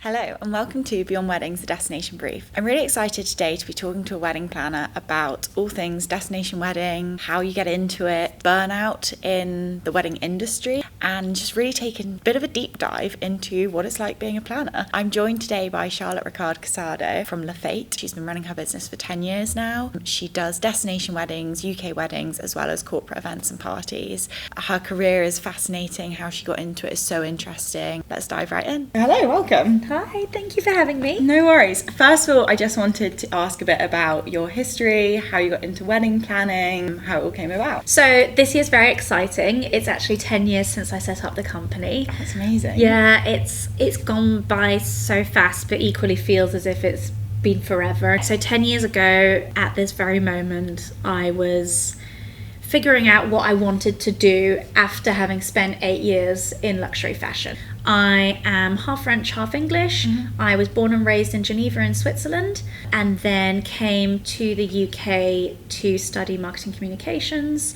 Hello and welcome to Beyond Weddings, the Destination Brief. I'm really excited today to be talking to a wedding planner about all things destination wedding, how you get into it, burnout in the wedding industry, and just really taking a bit of a deep dive into what it's like being a planner. I'm joined today by Charlotte Ricard-Quesada from Fête. She's been running her business for 10 years now. She does destination weddings, UK weddings, as well as corporate events and parties. Her career is fascinating. How she got into it is so interesting. Let's dive right in. Hello, welcome. Hi, thank you for having me. No worries. First of all, I just wanted to ask a bit about your history, how you got into wedding planning, how it all came about. So this year's very exciting. It's actually 10 years since I set up the company. That's amazing. Yeah, it's gone by so fast, but equally feels as if it's been forever. So 10 years ago, at this very moment, I was figuring out what I wanted to do after having spent 8 years in luxury fashion. I am half French, half English. I was born and raised in Geneva in Switzerland, and then came to the UK to study marketing communications.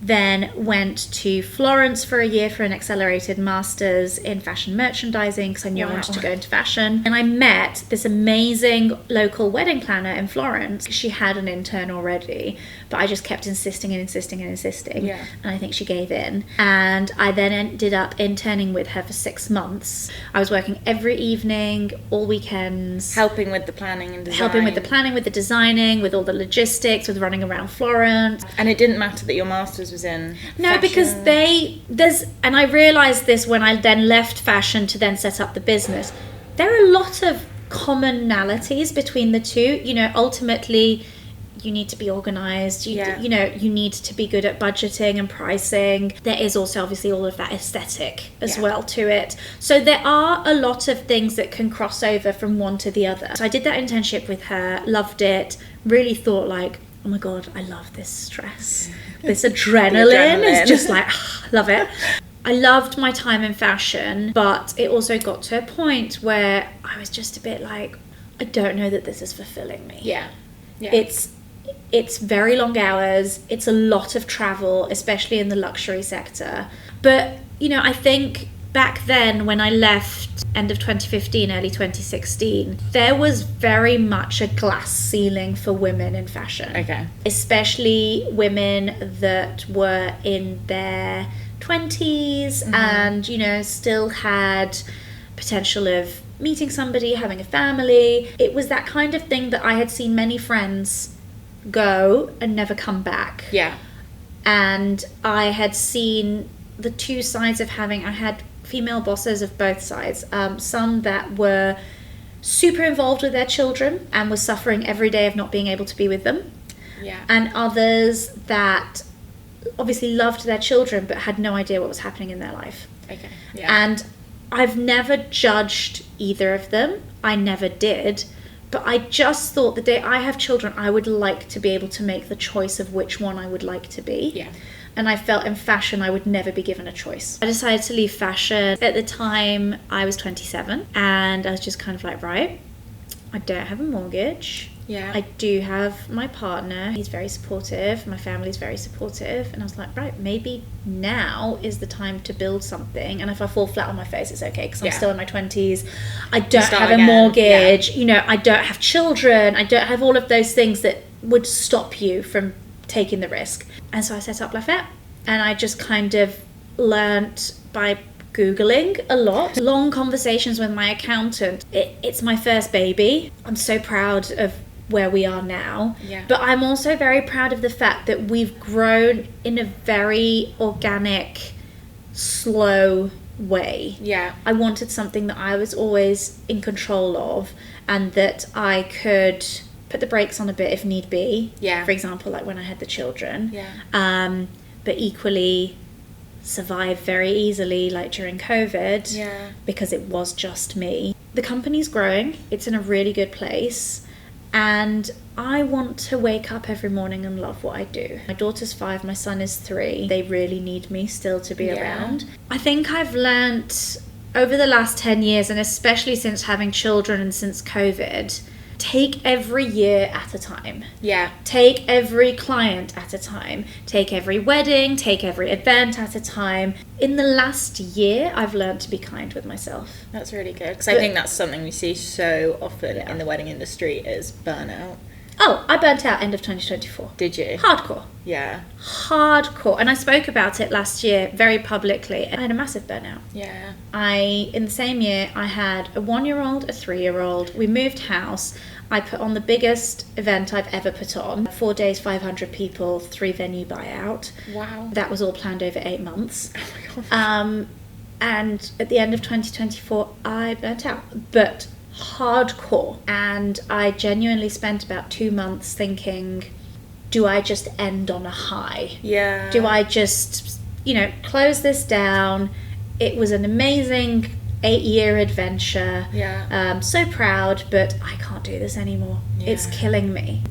Then went to Florence for a year for an accelerated master's in fashion merchandising because I knew I wanted to go into fashion. And I met this amazing local wedding planner in Florence. She had an intern already, but I just kept insisting. Yeah. And I think she gave in. And I then ended up interning with her for 6 months. I was working every evening, all weekends. Helping with the planning and design. Helping with the planning, with the designing, with all the logistics, with running around Florence. And it didn't matter that your master's was in No, fashion. because and I realised this when I then left fashion to then set up the business. There are a lot of commonalities between the two. You know, ultimately, you need to be organised. You need to be good at budgeting and pricing. There is also obviously all of that aesthetic as well to it. So there are a lot of things that can cross over from one to the other. So I did that internship with her, loved it, really thought like, oh my God, I love this stress. This adrenaline is just like, love it. I loved my time in fashion, but it also got to a point where I was just a bit like, I don't know that this is fulfilling me. Yeah. It's very long hours. It's a lot of travel, especially in the luxury sector. But, you know, I think back then when I left end of 2015, early 2016, there was very much a glass ceiling for women in fashion. Okay. Especially women that were in their 20s and, you know, still had potential of meeting somebody, having a family. It was that kind of thing that I had seen many friends go and never come back. Yeah. And I had seen the two sides of having, I had female bosses of both sides, some that were super involved with their children and were suffering every day of not being able to be with them, and others that obviously loved their children but had no idea what was happening in their life. And I've never judged either of them. I never did, but I just thought the day I have children, I would like to be able to make the choice of which one I would like to be. And I felt in fashion I would never be given a choice. I decided to leave fashion. At the time, I was 27, and I was just kind of like, right, I don't have a mortgage. I do have my partner. He's very supportive. My family's very supportive. And I was like, right, maybe now is the time to build something. And if I fall flat on my face, it's okay, because I'm still in my 20s. I don't have a mortgage. You know, I don't have children. I don't have all of those things that would stop you from taking the risk. And so I set up Fête, and I just kind of learnt by Googling a lot. Long conversations with my accountant. It's my first baby. I'm so proud of where we are now. But I'm also very proud of the fact that we've grown in a very organic, slow way. I wanted something that I was always in control of, and that I could put the brakes on a bit if need be. For example, like when I had the children. But equally survive very easily, like during COVID, because it was just me. The company's growing. It's in a really good place. And I want to wake up every morning and love what I do. My daughter's 5, my son is 3. They really need me still to be around. I think I've learnt over the last 10 years, and especially since having children and since COVID, take every year at a time. Yeah. Take every client at a time. Take every wedding, take every event at a time. In the last year, I've learned to be kind with myself. That's really good. Because I think that's something we see so often in the wedding industry is burnout. Oh, I burnt out end of 2024. Did you? Hardcore. Yeah. Hardcore. And I spoke about it last year very publicly. I had a massive burnout. Yeah. In the same year, I had a 1-year-old, a 3-year-old. We moved house. I put on the biggest event I've ever put on. 4 days, 500 people, 3-venue buyout. Wow. That was all planned over 8 months. Oh my God. And at the end of 2024, I burnt out. But hardcore. And I genuinely spent about 2 months thinking, do I just end on a high? Yeah. Do I just, close this down? It was an amazing 8-year adventure. Yeah. So proud, but I can't do this anymore. Yeah. It's killing me.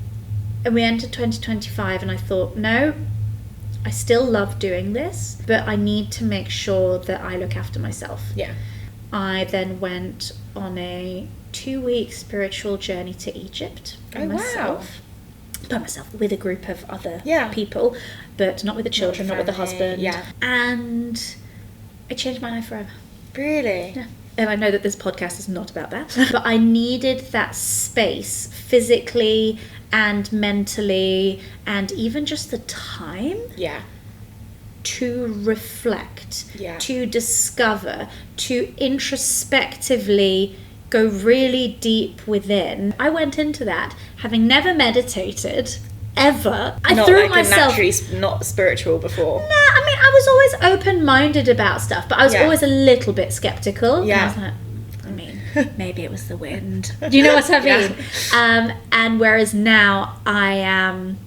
And we entered 2025 and I thought, no, I still love doing this, but I need to make sure that I look after myself. Yeah. I then went on a 2-week spiritual journey to Egypt by myself. Wow. By myself, with a group of other people, but not with the children, not with the husband. Yeah. And it changed my life forever. Really? Yeah. And I know that this podcast is not about that, but I needed that space physically and mentally and even just the time. Yeah. To reflect, Yeah. to discover, to introspectively go really deep within. I went into that having never meditated ever. I threw myself not spiritual before. Nah, I mean, I was always open-minded about stuff, but I was always a little bit skeptical. Yeah. And I was like, maybe it was the wind. Do you know what I mean? Yeah. And whereas now I am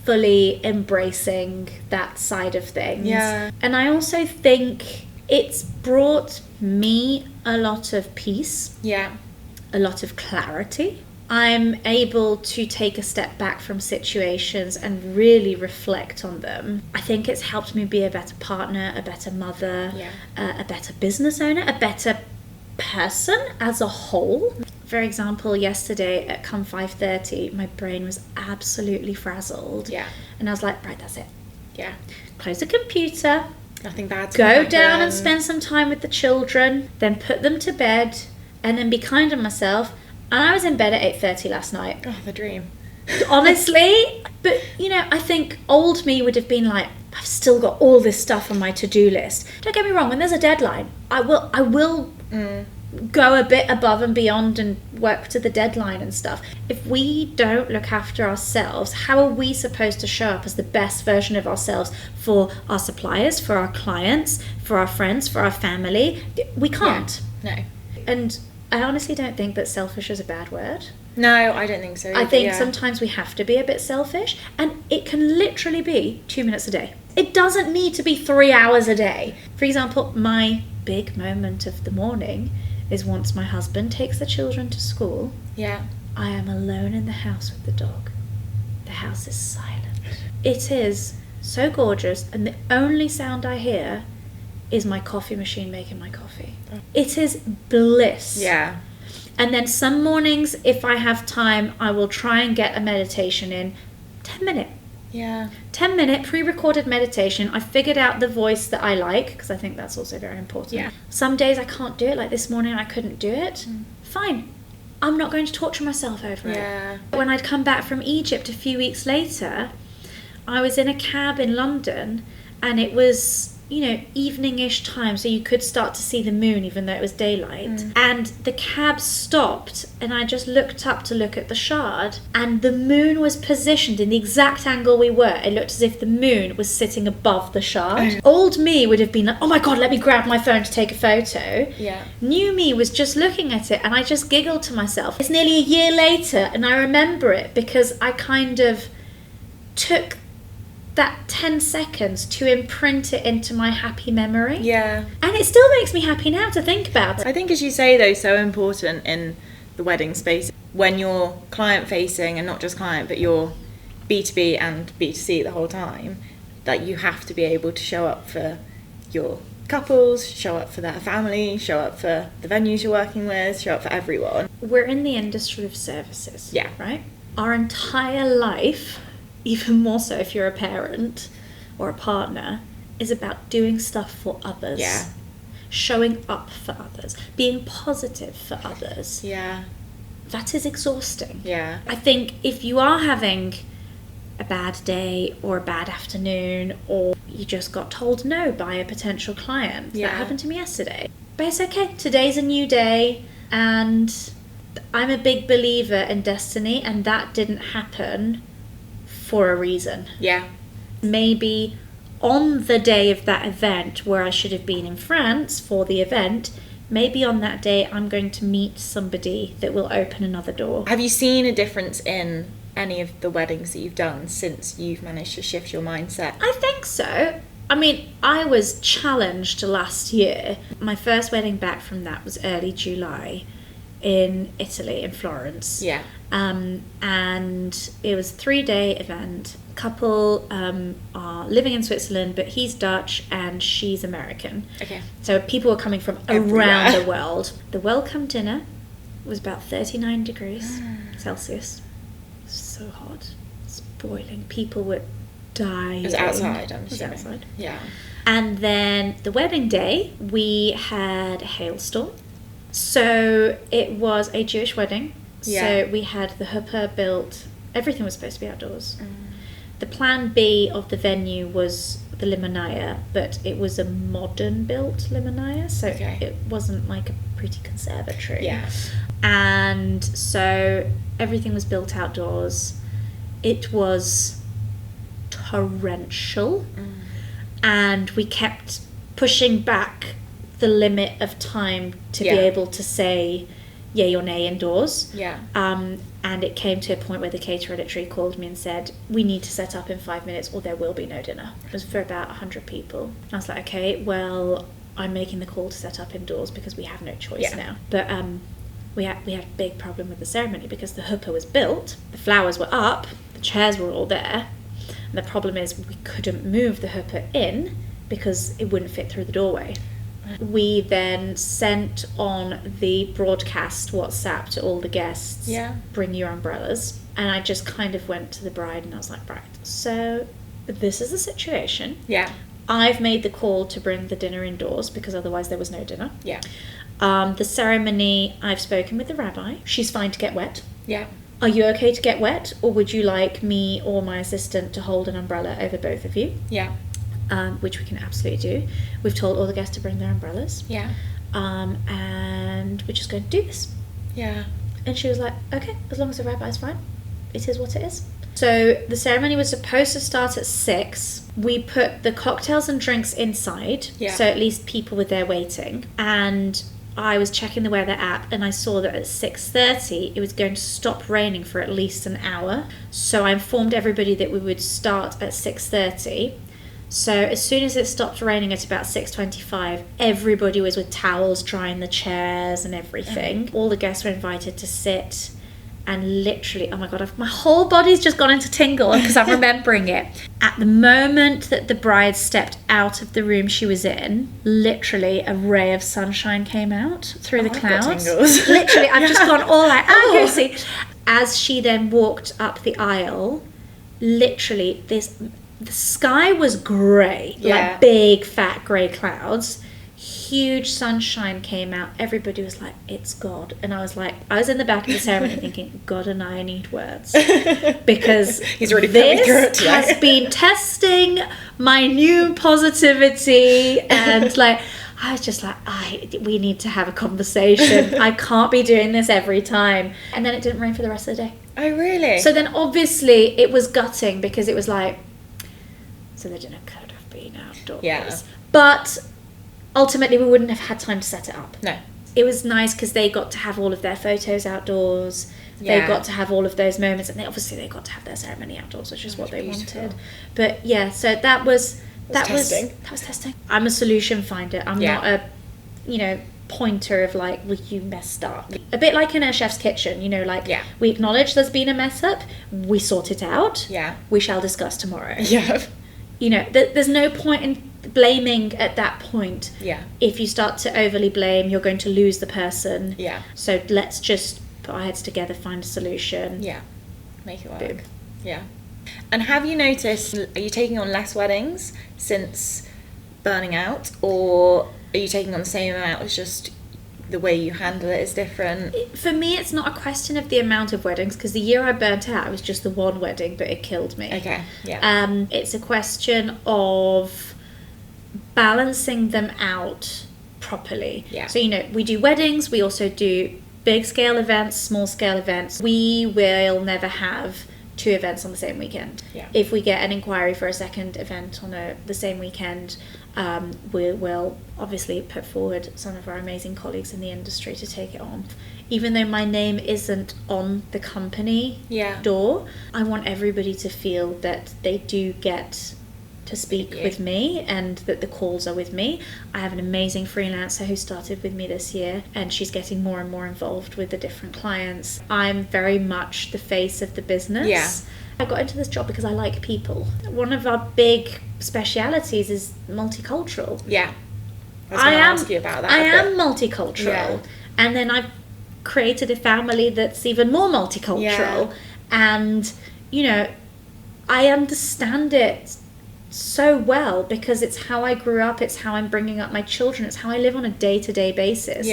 fully embracing that side of things. Yeah. And I also think it's brought me a lot of peace. Yeah. A lot of clarity. I'm able to take a step back from situations and really reflect on them. I think it's helped me be a better partner, a better mother, a better business owner, a better person as a whole. For example, yesterday at come 5:30, my brain was absolutely frazzled. Yeah. And I was like, right, that's it. Yeah. Close the computer. Nothing bad. Go down and spend some time with the children, then put them to bed, and then be kind on myself. And I was in bed at 8:30 last night. Oh, the dream. Honestly. But, I think old me would have been like, I've still got all this stuff on my to-do list. Don't get me wrong, when there's a deadline, I will go a bit above and beyond and work to the deadline and stuff. If we don't look after ourselves, how are we supposed to show up as the best version of ourselves for our suppliers, for our clients, for our friends, for our family? We can't. Yeah. No. And I honestly don't think that selfish is a bad word. No, I don't think so. I think sometimes we have to be a bit selfish, and it can literally be 2 minutes a day. It doesn't need to be 3 hours a day. For example, my big moment of the morning is once my husband takes the children to school. Yeah. I am alone in the house with the dog. The house is silent. It is so gorgeous, and the only sound I hear is my coffee machine making my coffee. It is bliss. Yeah. And then some mornings, if I have time, I will try and get a meditation in. 10 minutes. Yeah. 10-minute pre-recorded meditation. I figured out the voice that I like, because I think that's also very important. Yeah. Some days I can't do it, like this morning I couldn't do it. Fine. I'm not going to torture myself over it. When I'd come back from Egypt a few weeks later, I was in a cab in London, and it was, evening-ish time, so you could start to see the moon even though it was daylight. And the cab stopped, and I just looked up to look at the Shard, and the moon was positioned in the exact angle we were. It looked as if the moon was sitting above the Shard. Old me would have been like, oh my God, let me grab my phone to take a photo. Yeah. New me was just looking at it, and I just giggled to myself. It's nearly a year later, and I remember it because I kind of took that 10 seconds to imprint it into my happy memory. Yeah. And it still makes me happy now to think about it. I think, as you say, though, so important in the wedding space when you're client facing, and not just client, but you're B2B and B2C the whole time, that you have to be able to show up for your couples, show up for their family, show up for the venues you're working with, show up for everyone. We're in the industry of services. Yeah. Right? Our entire life, even more so if you're a parent or a partner, is about doing stuff for others. Yeah. Showing up for others. Being positive for others. Yeah. That is exhausting. Yeah. I think if you are having a bad day or a bad afternoon, or you just got told no by a potential client. Yeah. That happened to me yesterday. But it's okay. Today's a new day, and I'm a big believer in destiny, and that didn't happen for a reason. Yeah. Maybe on the day of that event where I should have been in France for the event, maybe on that day I'm going to meet somebody that will open another door. Have you seen a difference in any of the weddings that you've done since you've managed to shift your mindset? I think so. I mean, I was challenged last year. My first wedding back from that was early July in Italy, in Florence. Yeah. And it was a 3-day event. Couple are living in Switzerland, but he's Dutch and she's American. Okay. So people were coming from around the world. The welcome dinner was about 39 degrees Celsius. So hot. It's boiling. People were dying. It was outside, I'm It was assuming. outside. Yeah. And then the wedding day, we had a hailstorm. So it was a Jewish wedding. Yeah. So we had the huppah built. Everything was supposed to be outdoors. The plan B of the venue was the limonaya, but it was a modern built limonaya, so Okay. it wasn't like a pretty conservatory. Yeah. And so everything was built outdoors. It was torrential, and we kept pushing back the limit of time to Yeah. be able to say yay or nay indoors. Yeah. And it came to a point where the caterer literally called me and said, we need to set up in 5 minutes or there will be no dinner. It was for about 100 people. I was like, okay, well, I'm making the call to set up indoors because we have no choice Yeah. now. But we had a big problem with the ceremony because the huppah was built, the flowers were up, the chairs were all there. And the problem is we couldn't move the huppah in because it wouldn't fit through the doorway. We then sent on the broadcast WhatsApp to all the guests, Yeah. bring your umbrellas. And I just kind of went to the bride and I was like, right, so this is the situation. Yeah. I've made the call to bring the dinner indoors because otherwise there was no dinner. Yeah. The ceremony, I've spoken with the rabbi. She's fine to get wet. Yeah. Are you okay to get wet? Or would you like me or my assistant to hold an umbrella over both of you? Yeah. Which we can absolutely do. We've told all the guests to bring their umbrellas. Yeah. And we're just going to do this. Yeah. And she was like, okay, as long as the rabbi's fine, it is what it is. So the ceremony was supposed to start at 6. We put the cocktails and drinks inside, Yeah. so at least people were there waiting. And I was checking the weather app and I saw that at 6:30 it was going to stop raining for at least an hour. So I informed everybody that we would start at 6:30. So as soon as it stopped raining at about 6:25, everybody was with towels drying the chairs and everything. All the guests were invited to sit, and literally, oh my god, my whole body's just gone into tingle because I'm remembering it. At the moment that the bride stepped out of the room she was in, literally a ray of sunshine came out through the I've got clouds. tingles. Literally, I've just gone all like, oh, see. As she then walked up the aisle, literally the sky was grey, Yeah. like big fat grey clouds. Huge sunshine came out. Everybody was like, it's God. And I was in the back of the ceremony thinking, God and I need words. Because He's already put me through it this today. has been testing my new positivity. And like, I was just like, we need to have a conversation. I can't be doing this every time. And then it didn't rain for the rest of the day. Oh, really? So then obviously it was gutting because it was like, so the dinner could have been outdoors. Yeah. But ultimately we wouldn't have had time to set it up. No. It was nice because they got to have all of their photos outdoors. They Yeah. got to have all of those moments, and they got to have their ceremony outdoors, which is what they beautiful. wanted. But yeah, so that was testing. testing. I'm a solution finder. I'm Yeah. not a, pointer of like, well, you messed up. A bit like in a chef's kitchen, like Yeah. we acknowledge there's been a mess up, we sort it out. Yeah. We shall discuss tomorrow. Yeah. There's no point in blaming at that point. Yeah. If you start to overly blame, you're going to lose the person. Yeah. So let's just put our heads together, find a solution. Yeah. Make it work. Boom. Yeah. And have you noticed, are you taking on less weddings since burning out, or are you taking on the same amount? It's just the way you handle it is different? For me, it's not a question of the amount of weddings, because the year I burnt out, it was just the one wedding, but it killed me. Okay, yeah. It's a question of balancing them out properly. Yeah. So, we do weddings, we also do big scale events, small scale events. We will never have 2 events on the same weekend. Yeah. If we get an inquiry for a second event on the same weekend, we will obviously put forward some of our amazing colleagues in the industry to take it on. Even though my name isn't on the company door, I want everybody to feel that they do get to speak with me and that the calls are with me. I have an amazing freelancer who started with me this year, and she's getting more and more involved with the different clients. I'm very much the face of the business. Yeah. I got into this job because I like people. One of our big specialities is multicultural. Yeah. I was going to ask you about that. I am multicultural. Yeah. And then I've created a family that's even more multicultural. Yeah. And, I understand it so well because it's how I grew up, it's how I'm bringing up my children, it's how I live on a day-to-day basis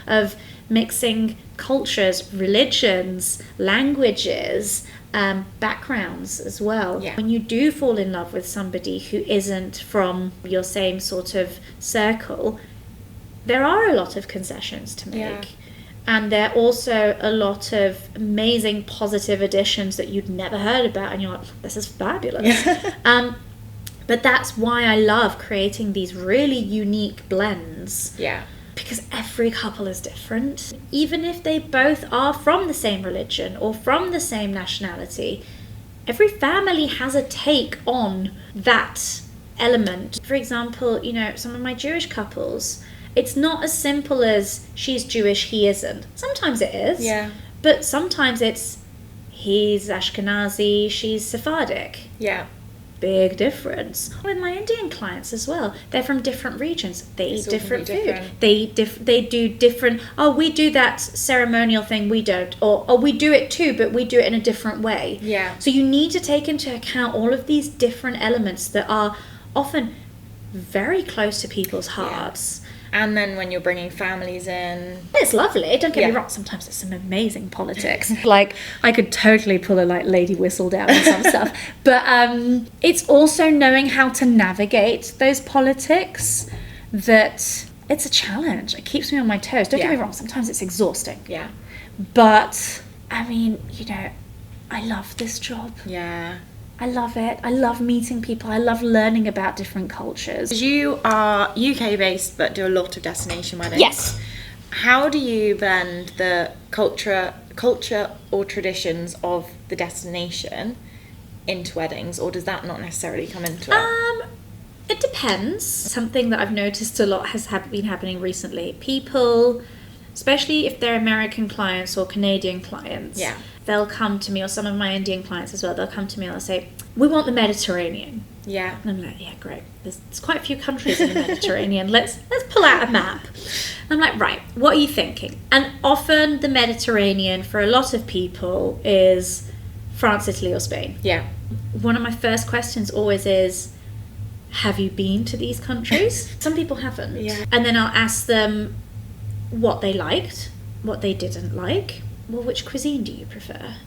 of mixing cultures, religions, languages, backgrounds as well. Yeah. When you do fall in love with somebody who isn't from your same sort of circle, there are a lot of concessions to make. Yeah. And there are also a lot of amazing positive additions that you'd never heard about, and you're like, this is fabulous. But that's why I love creating these really unique blends. Yeah. Because every couple is different. Even if they both are from the same religion or from the same nationality, every family has a take on that element. For example, some of my Jewish couples, it's not as simple as she's Jewish, he isn't. Sometimes it is. Yeah. But sometimes it's he's Ashkenazi, she's Sephardic. Yeah. Big difference. With my Indian clients as well, they're from different regions. They eat different food. They do different. Oh, we do that ceremonial thing. We don't. Or we do it too, but we do it in a different way. Yeah. So you need to take into account all of these different elements that are often very close to people's hearts. And then when you're bringing families in, it's lovely, don't get me wrong, sometimes it's some amazing politics. Like, I could totally pull a lady whistle down on some stuff, but it's also knowing how to navigate those politics that it's a challenge. It keeps me on my toes. Don't get me wrong, sometimes it's exhausting. Yeah. But I mean, I love this job. Yeah. I love it. I love meeting people. I love learning about different cultures. You are UK based but do a lot of destination weddings. Yes. How do you blend the culture or traditions of the destination into weddings, or does that not necessarily come into it? It depends. Something that I've noticed a lot has been happening recently. People, especially if they're American clients or Canadian clients, they'll come to me, or some of my Indian clients as well, they'll come to me and they'll say, we want the Mediterranean. Yeah. And I'm like, yeah, great. There's quite a few countries in the Mediterranean. Let's pull out a map. And I'm like, right, what are you thinking? And often the Mediterranean, for a lot of people, is France, Italy, or Spain. Yeah. One of my first questions always is, have you been to these countries? Some people haven't. Yeah. And then I'll ask them what they liked, what they didn't like. Well, which cuisine do you prefer?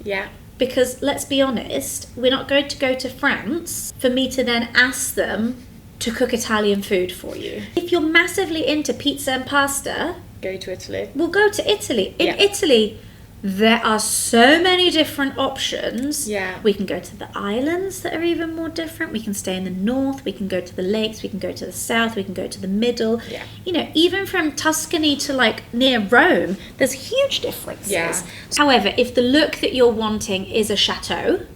Yeah. Because let's be honest, we're not going to go to France for me to then ask them to cook Italian food for you. If you're massively into pizza and pasta, go to Italy. We'll go to Italy. In Italy, there are so many different options. Yeah. We can go to the islands that are even more different. We can stay in the north. We can go to the lakes. We can go to the south. We can go to the middle. Yeah. Even from Tuscany to near Rome, there's huge differences. Yeah. However, if the look that you're wanting is a chateau,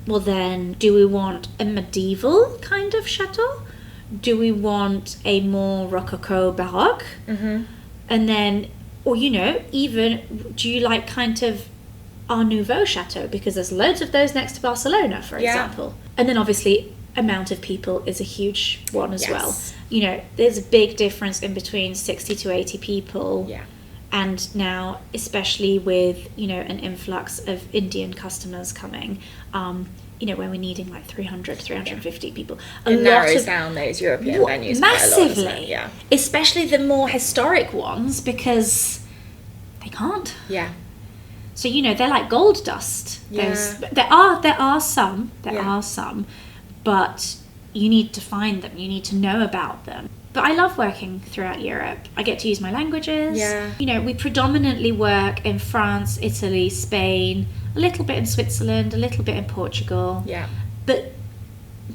well then, do we want a medieval kind of chateau? Do we want a more Rococo Baroque? Mm-hmm. And then, or even, do you like kind of Art Nouveau chateau? Because there's loads of those next to Barcelona, for example. And then obviously amount of people is a huge one as Yes. well. You know, there's a big difference in between 60 to 80 people. Yeah. And now, especially with, you know, an influx of Indian customers coming, you know, when we're needing like 300, 350 people. It narrows down those European venues massively. quite a lot, doesn't it? Yeah. Especially the more historic ones, because they can't. Yeah. So, you know, they're like gold dust. Yeah. There are some, but you need to find them. You need to know about them. But I love working throughout Europe. I get to use my languages. Yeah. You know, we predominantly work in France, Italy, Spain, a little bit in Switzerland, a little bit in Portugal. Yeah. But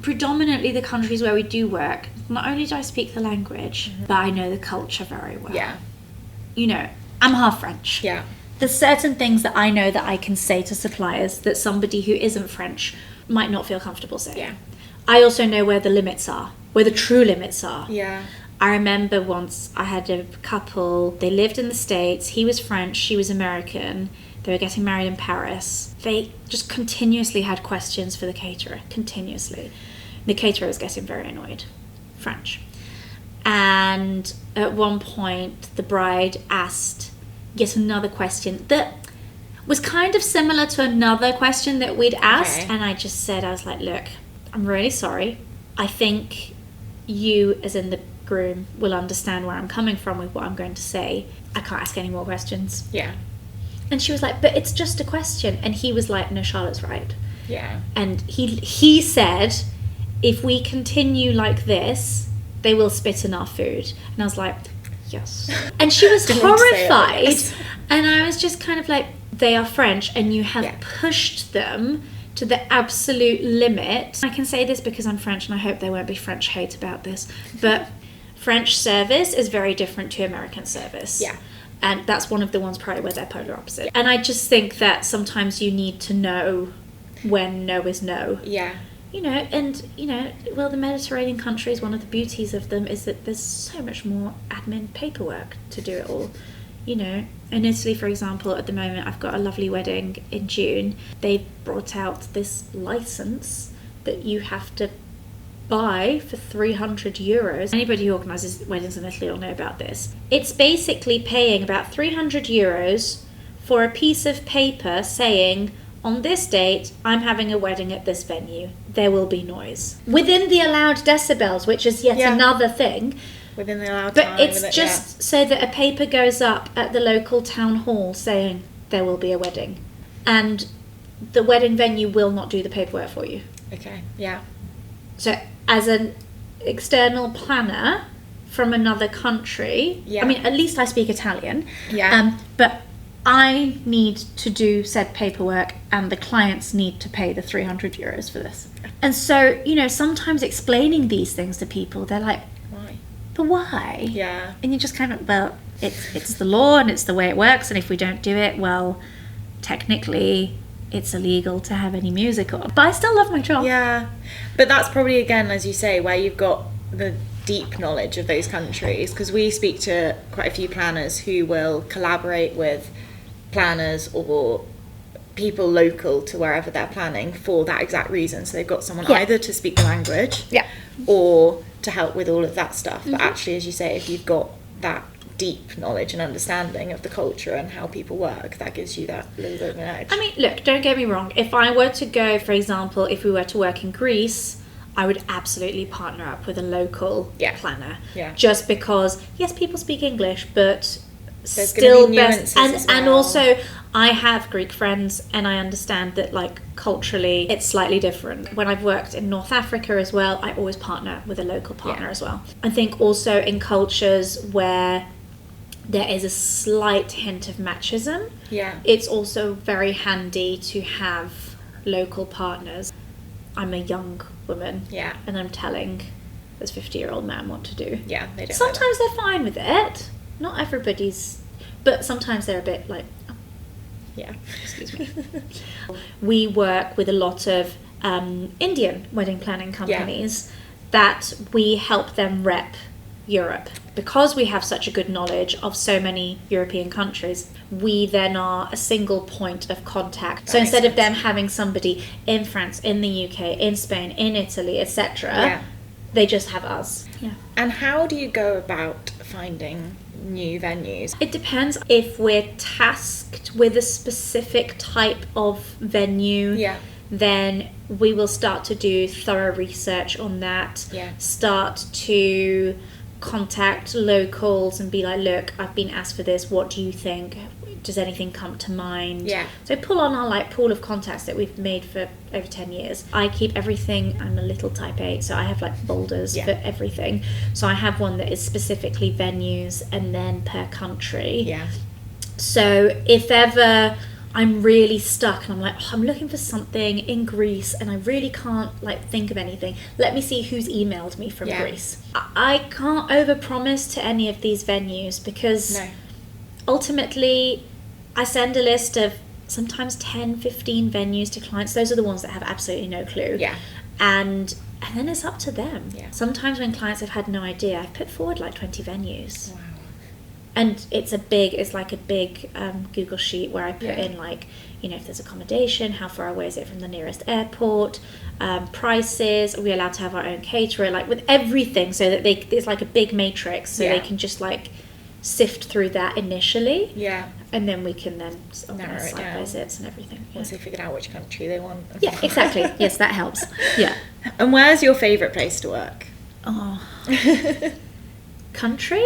predominantly the countries where we do work, not only do I speak the language, but I know the culture very well. Yeah. You know, I'm half French. Yeah. There's certain things that I know that I can say to suppliers that somebody who isn't French might not feel comfortable saying. Yeah. I also know where the limits are, where the true limits are. Yeah. I remember once I had a couple, they lived in the States, he was French, she was American, they were getting married in Paris. They just continuously had questions for the caterer, continuously. The caterer was getting very annoyed, French. And at one point, the bride asked yet another question that was kind of similar to another question that we'd asked. Okay. And I just said, I was like, look, I'm really sorry. I think you, as in the groom, will understand where I'm coming from with what I'm going to say. I can't ask any more questions. Yeah. And she was like, but it's just a question. And he was like, no, Charlotte's right. Yeah. And he said, if we continue like this, they will spit in our food. And I was like, yes. And she was Didn't want to say it, but horrified. yes. And I was just kind of like, they are French and you have Yeah. pushed them to the absolute limit. I can say this because I'm French and I hope there won't be French hate about this, but French service is very different to American service. Yeah. And that's one of the ones probably where they're polar opposite. And I just think that sometimes you need to know when no is no. Yeah. You know, and, you know, well, the Mediterranean countries, one of the beauties of them is that there's so much more admin paperwork to do it all. You know, in Italy, for example, at the moment, I've got a lovely wedding in June. They've brought out this license that you have to buy for 300 euros. Anybody who organises weddings in Italy will know about this. It's basically paying about 300 euros for a piece of paper saying, on this date, I'm having a wedding at this venue. There will be noise. Within the allowed decibels, which is yet another thing. Within the allowed But time. it's just so that a paper goes up at the local town hall saying there will be a wedding. And the wedding venue will not do the paperwork for you. Okay. Yeah. So as an external planner from another country, Yeah. I mean, at least I speak Italian. Yeah. But I need to do said paperwork and the clients need to pay the 300 euros for this. And so, you know, sometimes explaining these things to people, they're like, Why? but why? Yeah. And you just kind of, well, it's the law and it's the way it works, and if we don't do it, well, technically it's illegal to have any music on. But I still love my job. Yeah. But that's probably, again, as you say, where you've got the deep knowledge of those countries, because we speak to quite a few planners who will collaborate with planners or people local to wherever they're planning for that exact reason. So they've got someone either to speak the language or to help with all of that stuff. But actually, as you say, if you've got that deep knowledge and understanding of the culture and how people work, that gives you that little bit of an edge. I mean, look, don't get me wrong. If I were to go, for example, if we were to work in Greece, I would absolutely partner up with a local planner. Yeah. Just because, yes, people speak English, but There's still gonna be best. nuances as And well. also, I have Greek friends, and I understand that, like, culturally, it's slightly different. When I've worked in North Africa as well, I always partner with a local partner as well. I think also in cultures where there is a slight hint of machismo, it's also very handy to have local partners. I'm a young woman, and I'm telling this 50-year-old man what to do. Yeah, they don't. Sometimes they're fine with it. Not everybody's, but sometimes they're a bit like, oh, excuse me. We work with a lot of Indian wedding planning companies that we help them rep Europe. Because we have such a good knowledge of so many European countries, we then are a single point of contact. So instead of them having somebody in France, in the UK, in Spain, in Italy, etc., they just have us. Yeah. And how do you go about finding new venues? It depends if we're tasked with a specific type of venue. Then we will start to do thorough research on that. Start to contact locals and be like, look, I've been asked for this, what do you think? Does anything come to mind? So pull on our like pool of contacts that we've made for over 10 years. I keep everything, I'm a little type 8, so I have like folders for everything. So I have one that is specifically venues and then per country. So if ever I'm really stuck and I'm like, I'm looking for something in Greece and I really can't like think of anything, let me see who's emailed me from Greece. I can't overpromise to any of these venues because ultimately I send a list of sometimes 10, 15 venues to clients. Those are the ones that have absolutely no clue. And then it's up to them. Sometimes when clients have had no idea, I've put forward like 20 venues. Wow. And it's like a big Google sheet where I put in like, you know, if there's accommodation, how far away is it from the nearest airport, prices, are we allowed to have our own caterer, like with everything, so that it's like a big matrix, so they can just like sift through that initially. And then we can then organize site visits and everything. Once they figured out which country they want. Exactly. Yes, that helps. And where's your favourite place to work? Country?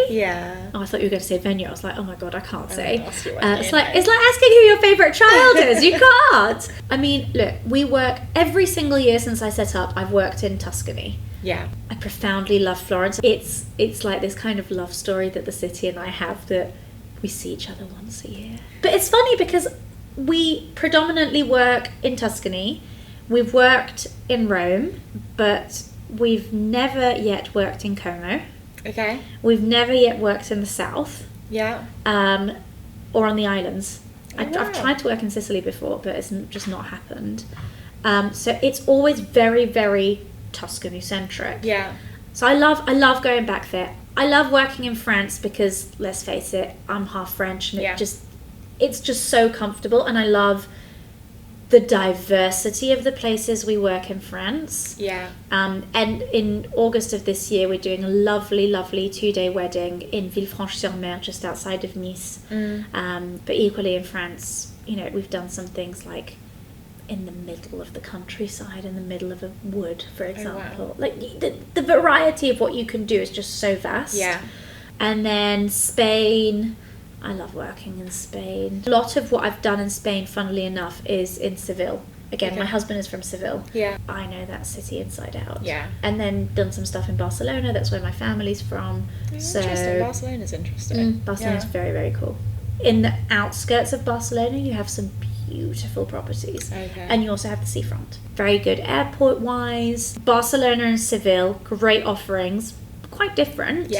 Oh, I thought you were going to say venue. I was like, oh my god, I can't say. It's like asking who your favourite child is. You can't. I mean, look, we work every single year since I set up. I've worked in Tuscany. I profoundly love Florence. It's like this kind of love story that the city and I have, that we see each other once a year. But it's funny because we predominantly work in Tuscany. We've worked in Rome, but we've never yet worked in Como. We've never yet worked in the south. Or on the islands. I've tried to work in Sicily before, but it's just not happened. So it's always very, very Tuscany centric. So I love going back there. I love working in France because, let's face it, I'm half French and it's just so comfortable, and I love the diversity of the places we work in France. And in August of this year, we're doing a lovely, lovely 2-day wedding in Villefranche-sur-Mer, just outside of Nice. But equally in France, you know, we've done some things like in the middle of the countryside, in the middle of a wood, for example. Like the variety of what you can do is just so vast. And then Spain, I love working in Spain. A lot of what I've done in Spain, funnily enough, is in Seville. Again, my husband is from Seville. I know that city inside out. And then done some stuff in Barcelona. That's where my family's from. Interesting. Barcelona's interesting. Barcelona's very, very cool. In the outskirts of Barcelona, you have some beautiful properties. And you also have the seafront. Very good airport-wise. Barcelona and Seville, great offerings. Quite different.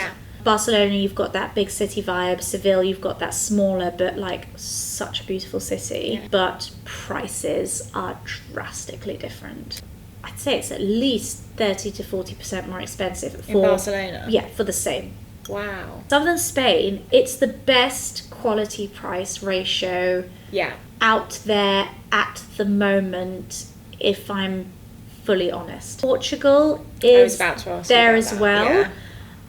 Barcelona, you've got that big city vibe. Seville, you've got that smaller but like such a beautiful city. But prices are drastically different. I'd say it's at least 30 to 40% more expensive in Barcelona. For the same. Wow. Southern Spain, it's the best quality price ratio out there at the moment, if I'm fully honest. Portugal is there as well.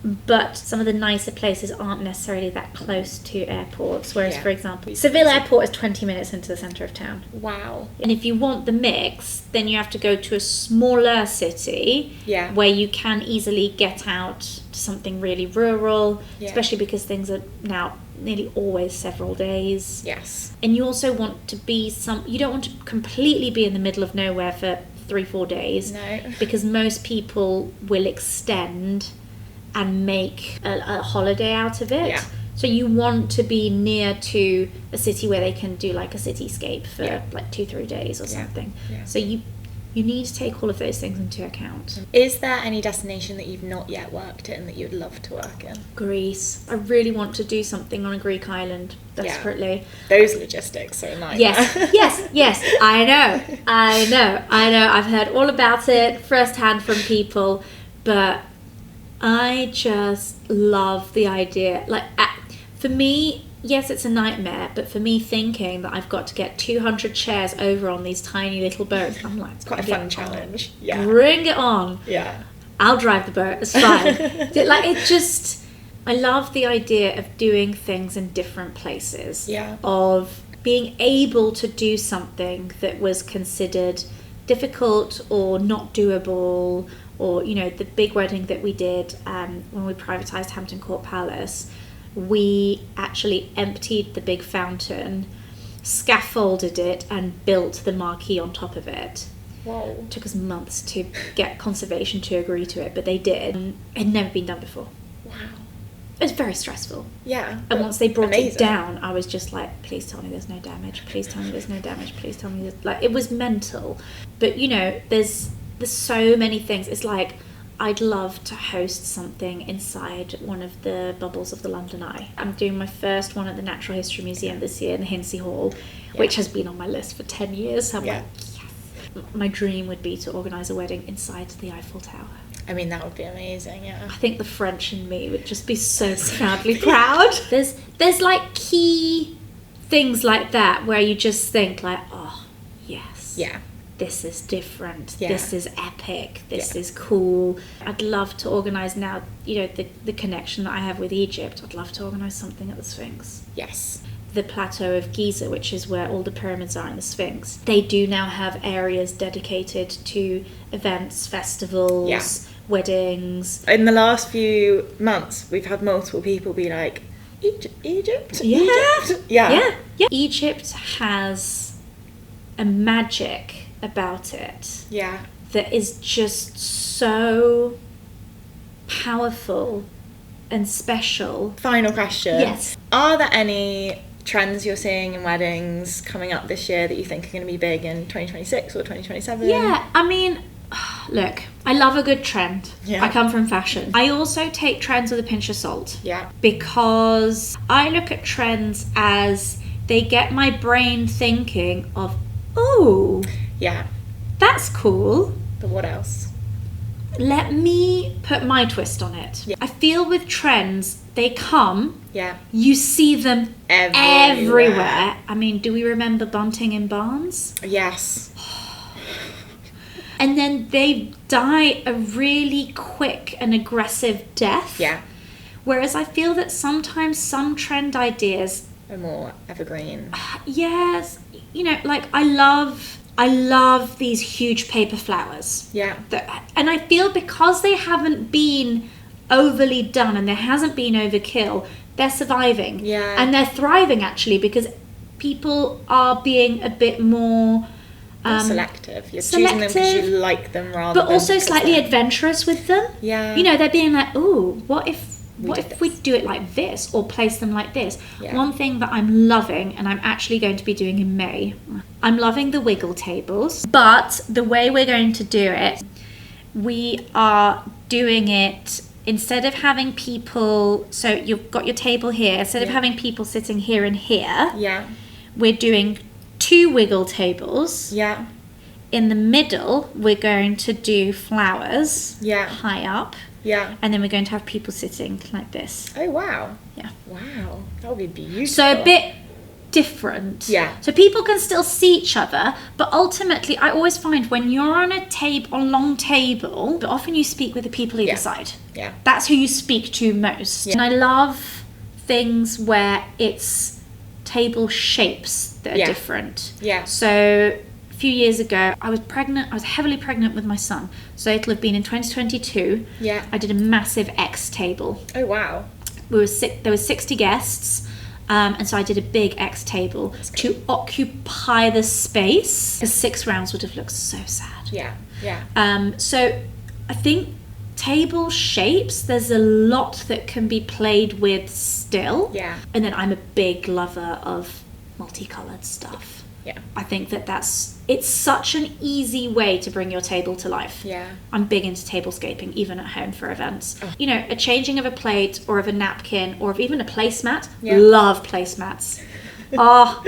But some of the nicer places aren't necessarily that close to airports. Whereas, for example, Seville Airport is 20 minutes into the centre of town. Wow. And if you want the mix, then you have to go to a smaller city where you can easily get out to something really rural, especially because things are now nearly always several days. And you also want to be you don't want to completely be in the middle of nowhere for 3-4 days. Because most people will extend and make a holiday out of it. So you want to be near to a city where they can do like a cityscape for like 2-3 days or something. So you need to take all of those things into account. Is there any destination that you've not yet worked in that you'd love to work in? Greece. I really want to do something on a Greek island desperately. Those logistics are a nightmare. Yes. I know. I've heard all about it firsthand from people, but I just love the idea. Like, for me, yes, it's a nightmare, but for me thinking that I've got to get 200 chairs over on these tiny little boats, I'm like, it's quite a fun challenge. Yeah. Bring it on. Yeah. I'll drive the boat, it's fine. Like, it just, I love the idea of doing things in different places. Yeah. Of being able to do something that was considered difficult or not doable, or, you know, the big wedding that we did when we privatised Hampton Court Palace, we actually emptied the big fountain, scaffolded it, and built the marquee on top of it. Whoa. It took us months to get conservation to agree to it, but they did. It had never been done before. Wow. It was very stressful. Yeah. And once they brought it down, I was just like, please tell me there's no damage. Please tell me there's no damage. Please tell me there's... Like, it was mental. But, you know, there's so many things. It's like, I'd love to host something inside one of the bubbles of the London Eye. I'm doing my first one at the Natural History Museum this year in the Hinsey Hall, which has been on my list for 10 years. So I'm like, yes. My dream would be to organise a wedding inside the Eiffel Tower. I mean, that would be amazing, yeah. I think the French in me would just be so proudly proud. There's like key things like that where you just think like, oh, yes. Yeah. This is different. Yeah. This is epic. This is cool. I'd love to organise now, you know, the connection that I have with Egypt. I'd love to organise something at the Sphinx. Yes. The plateau of Giza, which is where all the pyramids are in the Sphinx. They do now have areas dedicated to events, festivals, weddings. In the last few months, we've had multiple people be like, Egypt? Yeah. Egypt? Yeah. Egypt has a magic about it. Yeah. That is just so powerful and special. Final question. Yes. Are there any trends you're seeing in weddings coming up this year that you think are going to be big in 2026 or 2027? Yeah, I mean, look, I love a good trend. Yeah. I come from fashion. I also take trends with a pinch of salt. Yeah. Because I look at trends as they get my brain thinking of, oh, Yeah. that's cool. But what else? Let me put my twist on it. Yeah. I feel with trends, they come, Yeah. you see them Everywhere. everywhere. I mean, do we remember bunting in barns? Yes. And then they die a really quick and aggressive death. Yeah. Whereas I feel that sometimes some trend ideas, A more evergreen. yes, you know, like I love these huge paper flowers. Yeah. And I feel because they haven't been overly done and there hasn't been overkill, they're surviving. Yeah. And they're thriving actually because people are being a bit more Selective. You're choosing them because you like them rather but than also because slightly they're- adventurous with them. Yeah. You know, they're being like, ooh, what if did we do it like this or place them like this? Yeah. One thing that I'm loving, and I'm actually going to be doing in May, I'm loving the wiggle tables, but the way we're going to do it, we are doing it instead of having people, so you've got your table here, instead of having people sitting here and here, Yeah. we're doing 2 wiggle tables. Yeah. In the middle, we're going to do flowers high up. Yeah. And then we're going to have people sitting like this. Oh, wow. Yeah. Wow. That would be beautiful. So a bit different. Yeah. So people can still see each other, but ultimately I always find when you're on a long table, but often you speak with the people either side. Yeah. That's who you speak to most. Yeah. And I love things where it's table shapes that are different. Yeah. So a few years ago, I was heavily pregnant with my son. So it'll have been in 2022. Yeah. I did a massive X table. Oh, wow. There were 60 guests. And so I did a big X table to occupy the space. The 6 rounds would have looked so sad. Yeah. Yeah. So I think table shapes, there's a lot that can be played with still. Yeah. And then I'm a big lover of multicolored stuff. Yeah. I think it's such an easy way to bring your table to life. Yeah. I'm big into tablescaping, even at home for events. You know, a changing of a plate or of a napkin or of even a placemat. Yeah. Love placemats. Oh,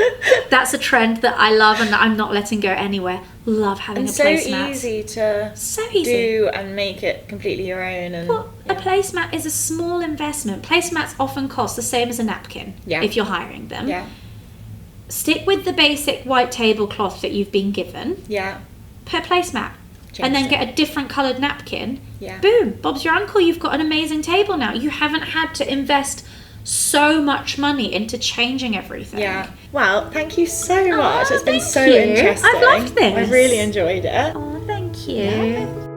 that's a trend that I love and that I'm not letting go anywhere. Love having a placemat. Easy to do and make it completely your own. And well, a placemat is a small investment. Placemats often cost the same as a napkin if you're hiring them. Yeah. Stick with the basic white tablecloth that you've been given. Yeah. Put a placemat. And then get a different coloured napkin. Yeah. Boom. Bob's your uncle. You've got an amazing table now. You haven't had to invest so much money into changing everything. Yeah. Well, thank you so much. It's been so you. interesting. I've loved this. I really enjoyed it. Oh, thank you. Yeah.